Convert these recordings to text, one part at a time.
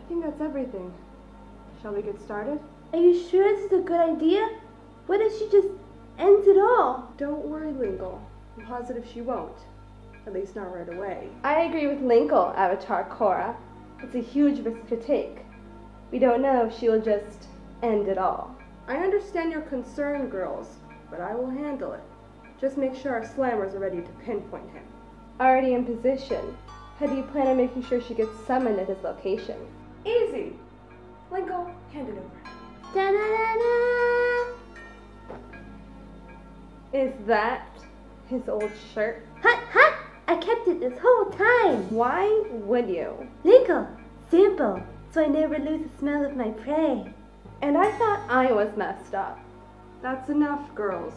I think that's everything. Shall we get started? Are you sure this is a good idea? What if she just ends it all? Don't worry, Linkle. I'm positive she won't. At least not right away. I agree with Linkle, Avatar Korra. It's a huge risk to take. We don't know if she will just end it all. I understand your concern, girls, but I will handle it. Just make sure our slammers are ready to pinpoint him. Already in position. How do you plan on making sure she gets summoned at his location? Easy! Linkle, hand it over. Da-da-da-da! Is that his old shirt? Hut, hut! I kept it this whole time. Why would you? Linkle, simple, so I never lose the smell of my prey. And I thought I was messed up. That's enough, girls.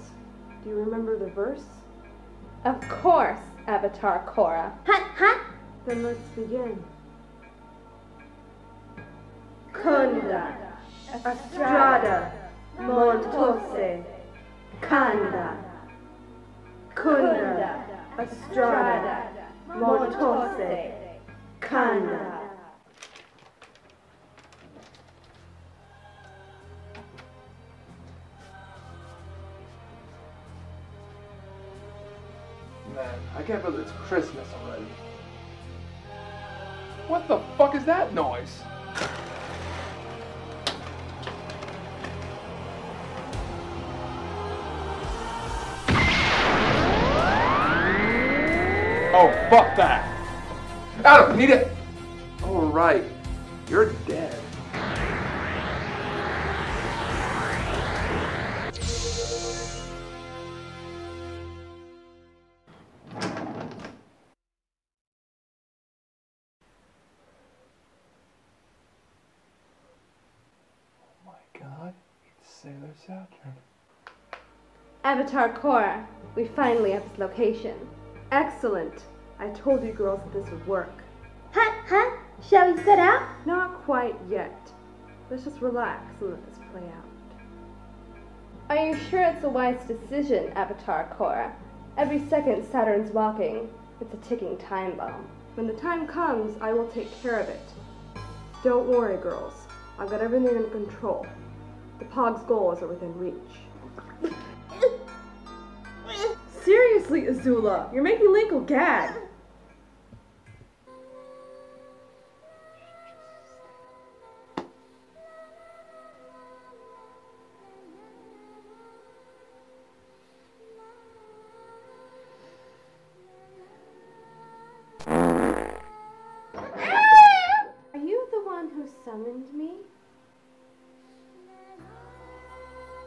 Do you remember the verse? Of course, Avatar Korra. Hut, hut! Then let's begin. Kunda, Estrada, Montose, Kanda. Kunda, Estrada, Montose, Kanda. Man, I can't believe it's Christmas already. What the fuck is that noise? Oh, fuck that! Adam, need it! Oh, right. You're dead. God, it's Sailor Saturn. Avatar Korra, we finally have his location. Excellent. I told you girls that this would work. Hut, hut! Shall we set out? Not quite yet. Let's just relax and let this play out. Are you sure it's a wise decision, Avatar Korra? Every second Saturn's walking, it's a ticking time bomb. When the time comes, I will take care of it. Don't worry, girls. I've got everything under control. The Pog's goals are within reach. Seriously, Azula, you're making Linkle gag. Are you the one who summoned me?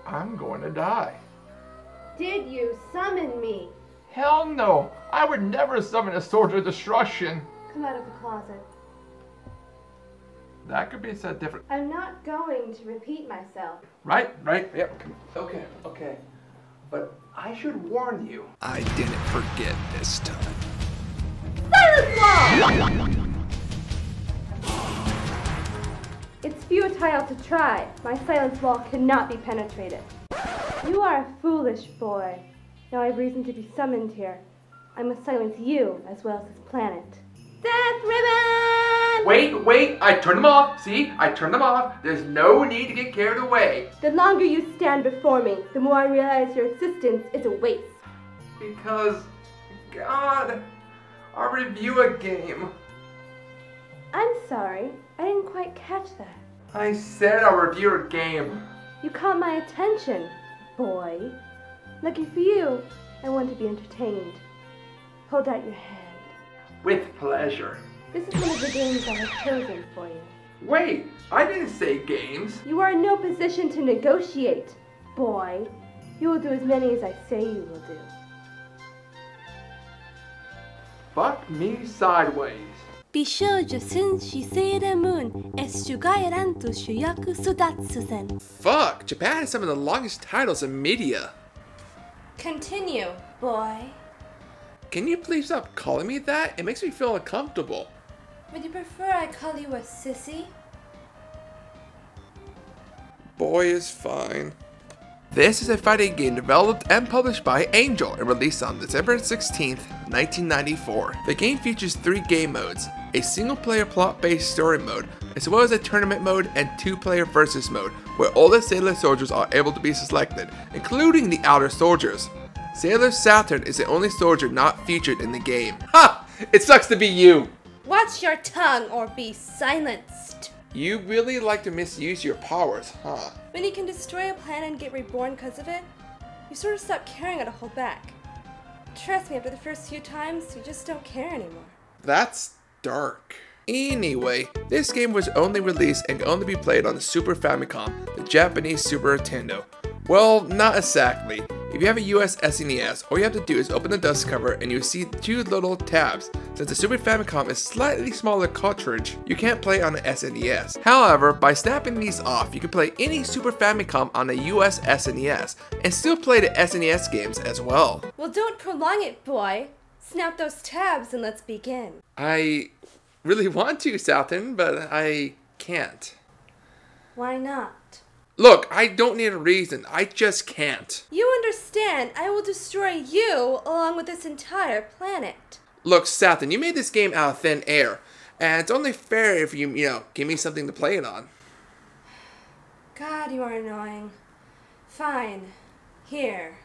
I'm going to die. Did you summon me? Hell no! I would never summon a sword of destruction. Come out of the closet. That could be said different. I'm not going to repeat myself. Right, yep. Okay. But I should warn you. I didn't forget this time. Silence Wall! It's futile to try. My silence wall cannot be penetrated. You are a foolish boy. Now I have reason to be summoned here. I must silence you as well as this planet. Death Ribbon! Wait, I turned them off. See, I turned them off. There's no need to get carried away. The longer you stand before me, the more I realize your existence is a waste. Because, God, I'll review a game. I'm sorry, I didn't quite catch that. I said I'll review a game. You caught my attention, boy. Lucky for you, I want to be entertained. Hold out your hand. With pleasure. This is one of the games I have chosen for you. Wait, I didn't say games. You are in no position to negotiate, boy. You will do as many as I say you will do. Fuck me sideways. Bishoujo Senshi Sailor Moon es Jougai Rantou Shuyaku Soudatsusen. Fuck, Japan has some of the longest titles in media. Continue, boy. Can you please stop calling me that? It makes me feel uncomfortable. Would you prefer I call you a sissy? Boy is fine. This is a fighting game developed and published by Angel and released on December 16th, 1994. The game features 3 game modes: a single-player plot-based story mode, as well as a tournament mode and 2-player versus mode, where all the Sailor soldiers are able to be selected, including the outer soldiers. Sailor Saturn is the only soldier not featured in the game. Ha! It sucks to be you! Watch your tongue or be silenced. You really like to misuse your powers, huh? When you can destroy a planet and get reborn because of it, you sort of stop caring how to hold back. Trust me, after the first few times, you just don't care anymore. That's dark. Anyway, this game was only released and can only be played on the Super Famicom, the Japanese Super Nintendo. Well, not exactly. If you have a US SNES, all you have to do is open the dust cover and you see 2 little tabs. Since the Super Famicom is slightly smaller cartridge, you can't play on the SNES. However, by snapping these off, you can play any Super Famicom on a US SNES and still play the SNES games as well. Well, don't prolong it, boy. Snap those tabs and let's begin. I really want to, Saturn, but I can't. Why not? Look, I don't need a reason, I just can't. You understand, I will destroy you along with this entire planet. Look, Saturn, you made this game out of thin air, and it's only fair if you give me something to play it on. God, you are annoying. Fine. Here.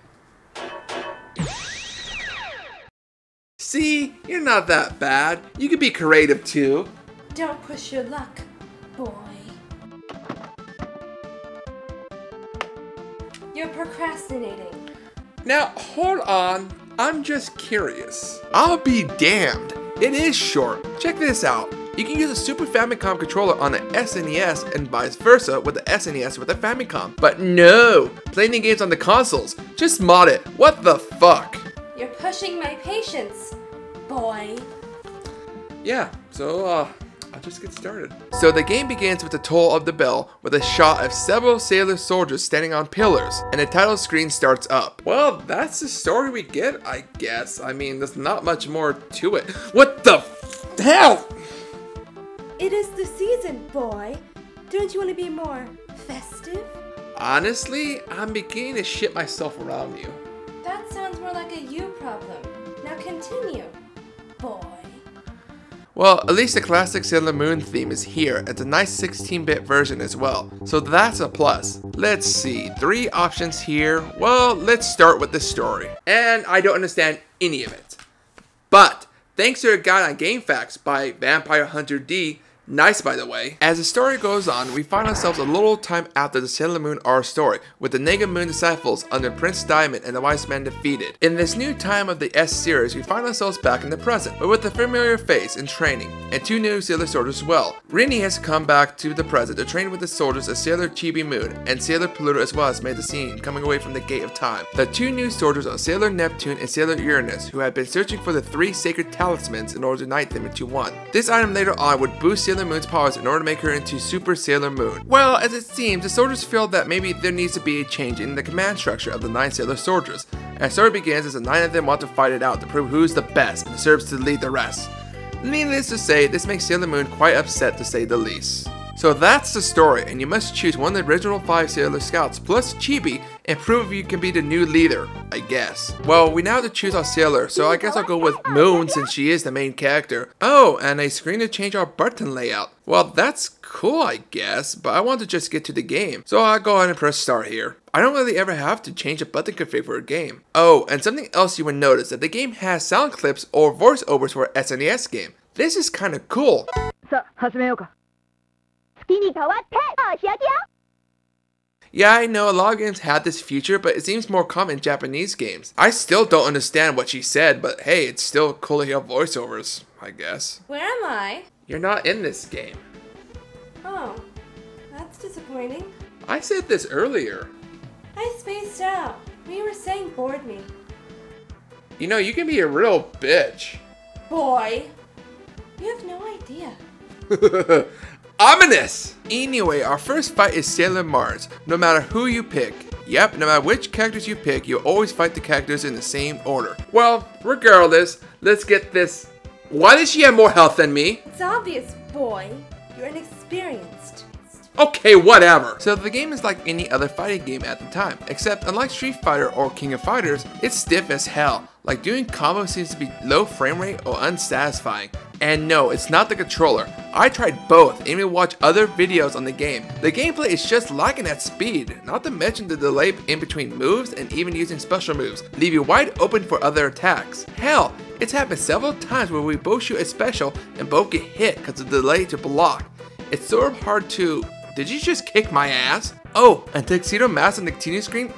See, you're not that bad. You can be creative too. Don't push your luck, boy. You're procrastinating. Now, hold on. I'm just curious. I'll be damned. It is short. Check this out. You can use a Super Famicom controller on the SNES and vice versa with the SNES with the Famicom. But no, playing the games on the consoles. Just mod it. What the fuck? You're pushing my patience, boy. Yeah, so I'll just get started. So the game begins with the toll of the bell with a shot of several sailor soldiers standing on pillars, and the title screen starts up. Well, that's the story we get, I guess. I mean, there's not much more to it. What the hell? It is the season, boy. Don't you want to be more festive? Honestly, I'm beginning to shit myself around you. That sounds more like a you problem. Now continue, boy. Well, at least the classic Sailor Moon theme is here. It's a nice 16-bit version as well, so that's a plus. Let's see, 3 options here. Well, let's start with the story. And I don't understand any of it. But, thanks to a guide on GameFAQs by Vampire Hunter D, nice by the way. As the story goes on, we find ourselves a little time after the Sailor Moon R story, with the Nega Moon disciples under Prince Diamond and the Wise Man defeated. In this new time of the S series, we find ourselves back in the present, but with a familiar face in training, and 2 new Sailor soldiers as well. Rini has come back to the present to train with the soldiers as Sailor Chibi Moon, and Sailor Pluto as well has made the scene, coming away from the Gate of Time. The 2 new soldiers are Sailor Neptune and Sailor Uranus, who have been searching for the 3 sacred talismans in order to unite them into one. This item later on would boost Sailor Moon's powers in order to make her into Super Sailor Moon. Well, as it seems, the soldiers feel that maybe there needs to be a change in the command structure of the 9 Sailor soldiers. And the story begins as the 9 of them want to fight it out to prove who's the best and deserves to lead the rest. Needless to say, this makes Sailor Moon quite upset to say the least. So that's the story, and you must choose one of the original 5 Sailor Scouts plus Chibi and prove you can be the new leader, I guess. Well, we now have to choose our Sailor, so I guess I'll go with Moon since she is the main character. Oh, and a screen to change our button layout. Well, that's cool, I guess, but I want to just get to the game. So I'll go ahead and press start here. I don't really ever have to change a button config for a game. Oh, and something else you would notice that the game has sound clips or voiceovers for an SNES game. This is kinda cool. Yeah, I know a lot of games have this feature, but it seems more common in Japanese games. I still don't understand what she said, but hey, it's still cool to hear voiceovers, I guess. Where am I? You're not in this game. Oh, that's disappointing. I said this earlier. I spaced out. What you were saying bored me. You know, you can be a real bitch. Boy, you have no idea. Ominous! Anyway, our first fight is Sailor Mars. No matter who you pick. Yep, no matter which characters you pick, you'll always fight the characters in the same order. Well, regardless, let's get this. Why does she have more health than me? It's obvious, boy. You're inexperienced. Okay, whatever. So the game is like any other fighting game at the time, except unlike Street Fighter or King of Fighters, it's stiff as hell. Like doing combos seems to be low frame rate or unsatisfying. And no, it's not the controller. I tried both and even watched other videos on the game. The gameplay is just lacking at speed, not to mention the delay in between moves and even using special moves, leave you wide open for other attacks. Hell, it's happened several times where we both shoot a special and both get hit because of the delay to block. It's sort of hard to... Did you just kick my ass? Oh, and Tuxedo Mask on the continue screen?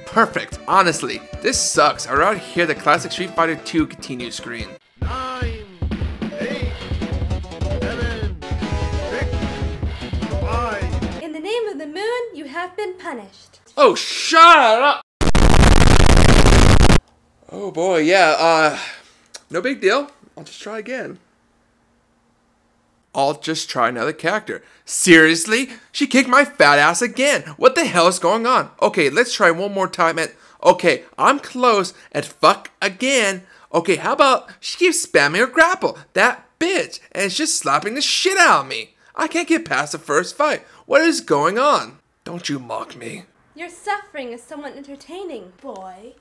Perfect. Honestly, this sucks. I'd rather hear the classic Street Fighter 2 continue screen. 9, 8, 7, 6, 5. In the name of the moon, you have been punished. Oh, shut up! Oh boy, yeah, no big deal. I'll just try again. I'll just try another character. Seriously? She kicked my fat ass again. What the hell is going on? Okay, let's try one more time and... Okay, I'm close and fuck again. Okay, how about she keeps spamming her grapple? That bitch. And it's just slapping the shit out of me. I can't get past the first fight. What is going on? Don't you mock me. Your suffering is somewhat entertaining, boy.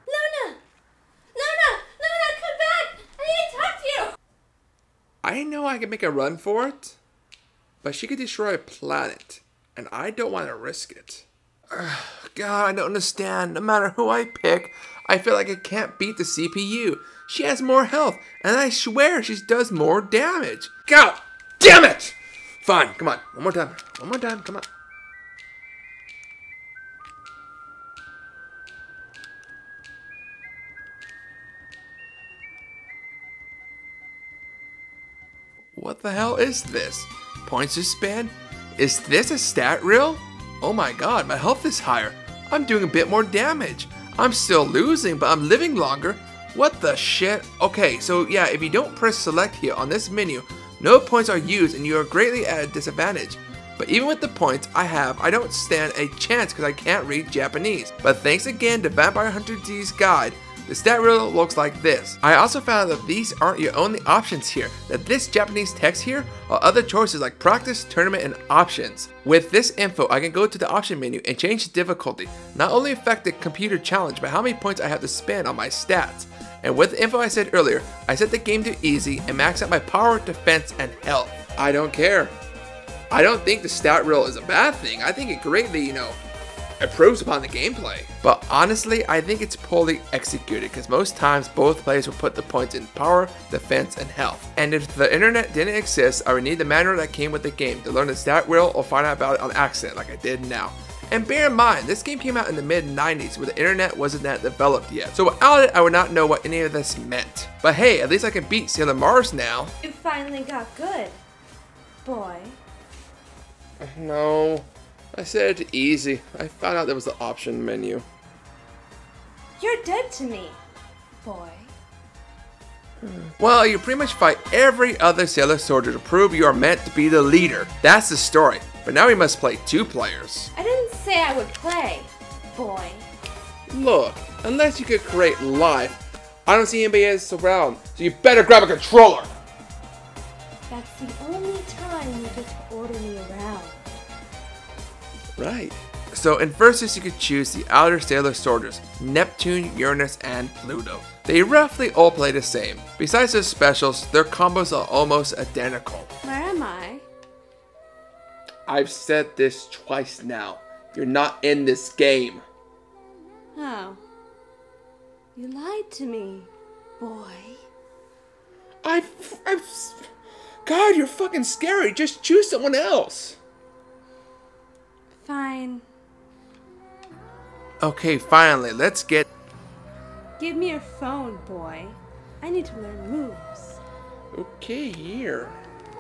Luna! Luna! Luna, come back! I need to talk to you! I know I can make a run for it, but she could destroy a planet, and I don't want to risk it. God, I don't understand. No matter who I pick, I feel like I can't beat the CPU. She has more health, and I swear she does more damage. God damn it! Fine, come on. One more time. One more time, come on. What the hell is this? Points to span? Is this a stat reel? Oh my god, my health is higher. I'm doing a bit more damage. I'm still losing, but I'm living longer. What the shit? Okay, so yeah, if you don't press select here on this menu, no points are used and you are greatly at a disadvantage. But even with the points I have, I don't stand a chance because I can't read Japanese. But thanks again to Vampire Hunter D's guide, the stat reel looks like this. I also found out that these aren't your only options here, that this Japanese text here are other choices like practice, tournament, and options. With this info, I can go to the option menu and change the difficulty, not only affect the computer challenge, but how many points I have to spend on my stats. And with the info I said earlier, I set the game to easy and max out my power, defense, and health. I don't care. I don't think the stat reel is a bad thing. I think it greatly, improves upon the gameplay. But honestly, I think it's poorly executed because most times both players will put the points in power, defense, and health. And if the internet didn't exist, I would need the manual that came with the game to learn the stat reel or find out about it on accident like I did now. And bear in mind, this game came out in the mid-90s where the internet wasn't that developed yet. So without it, I would not know what any of this meant. But hey, at least I can beat Sailor Mars now. You finally got good, boy. No. I said it easy. I found out there was the option menu. You're dead to me, boy. Well, you pretty much fight every other Sailor Soldier to prove you are meant to be the leader. That's the story. But now we must play 2 players. I didn't say I would play, boy. Look, unless you could create life, I don't see anybody else around, so you better grab a controller. That's the only time you get to order me around. Right. So in Versus you could choose the outer Sailor Soldiers, Neptune, Uranus, and Pluto. They roughly all play the same. Besides their specials, their combos are almost identical. Where am I? I've said this twice now. You're not in this game. Oh. You lied to me, boy. God, you're fucking scary. Just choose someone else. Fine. Okay, finally, let's get... Give me your phone, boy. I need to learn moves. Okay, here.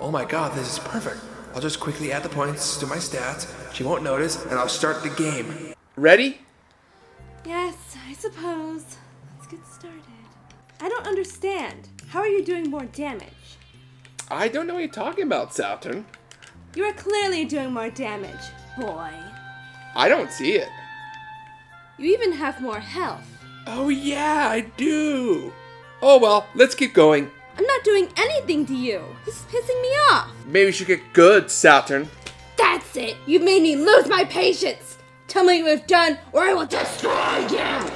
Oh my god, this is perfect. I'll just quickly add the points to my stats. She won't notice, and I'll start the game. Ready? Yes, I suppose. Let's get started. I don't understand. How are you doing more damage? I don't know what you're talking about, Saturn. You are clearly doing more damage, boy. I don't see it. You even have more health. Oh yeah, I do. Oh well, let's keep going. I'm not doing anything to you. This is pissing me off. Maybe we should get good, Saturn. That's it. You've made me lose my patience. Tell me what you have done, or I will destroy you.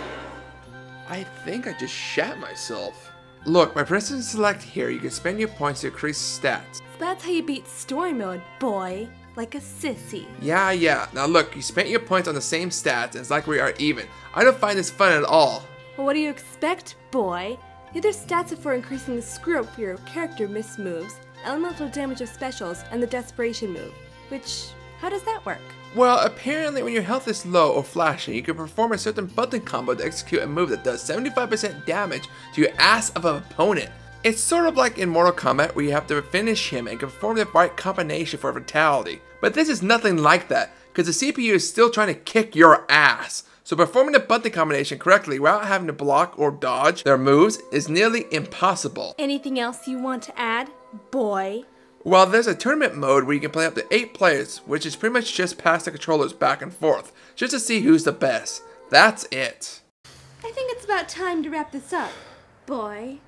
I think I just shat myself. Look, by pressing select here, you can spend your points to increase stats. So that's how you beat story mode, boy. Like a sissy. Yeah. Now look, you spent your points on the same stats, and it's like we are even. I don't find this fun at all. Well, what do you expect, boy? The other stats are for increasing the screw up for your character miss moves, elemental damage of specials, and the desperation move. Which, how does that work? Well, apparently when your health is low or flashing, you can perform a certain button combo to execute a move that does 75% damage to your ass of an opponent. It's sort of like in Mortal Kombat where you have to finish him and perform the right combination for a fatality. But this is nothing like that, because the CPU is still trying to kick your ass. So performing the button combination correctly without having to block or dodge their moves is nearly impossible. Anything else you want to add, boy? Well, there's a tournament mode where you can play up to 8 players, which is pretty much just pass the controllers back and forth, just to see who's the best. That's it. I think it's about time to wrap this up, boy.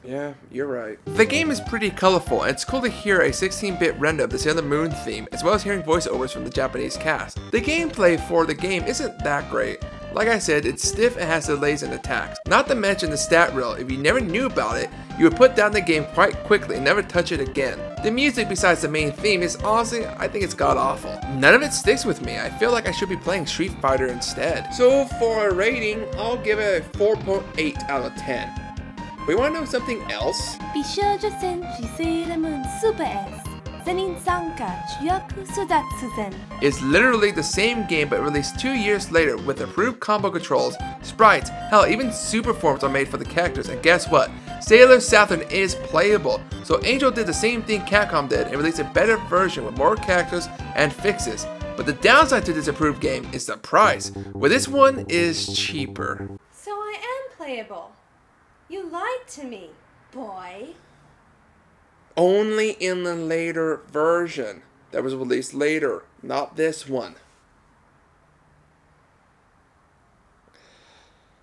Yeah, you're right. The game is pretty colorful, and it's cool to hear a 16-bit render of the Sailor Moon theme, as well as hearing voiceovers from the Japanese cast. The gameplay for the game isn't that great. Like I said, it's stiff and has delays in attacks. Not to mention the stat reel. If you never knew about it, you would put down the game quite quickly and never touch it again. The music besides the main theme is honestly, I think it's god awful. None of it sticks with me. I feel like I should be playing Street Fighter instead. So for a rating, I'll give it a 4.8 out of 10. But you want to know something else? Bishoujo Senshi Sailor Moon Super S. Zenin Sanka Shuyaku Soudatsusen. It's literally the same game but released 2 years later with improved combo controls, sprites, hell even super forms are made for the characters, and guess what? Sailor Saturn is playable. So Angel did the same thing Capcom did and released a better version with more characters and fixes. But the downside to this improved game is the price, where this one is cheaper. So I am playable. You lied to me, boy. Only in the later version that was released later, not this one.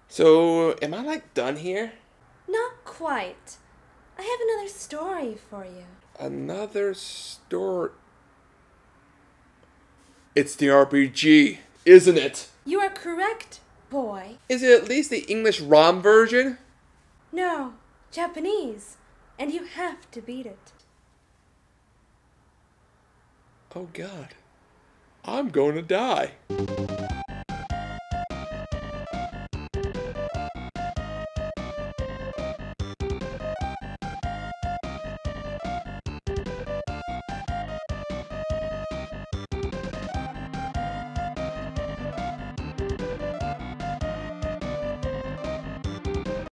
So, am I like done here? Not quite. I have another story for you. Another story. It's the RPG, isn't it? You are correct, boy. Is it at least the English ROM version? No, Japanese. And you have to beat it. Oh God, I'm going to die.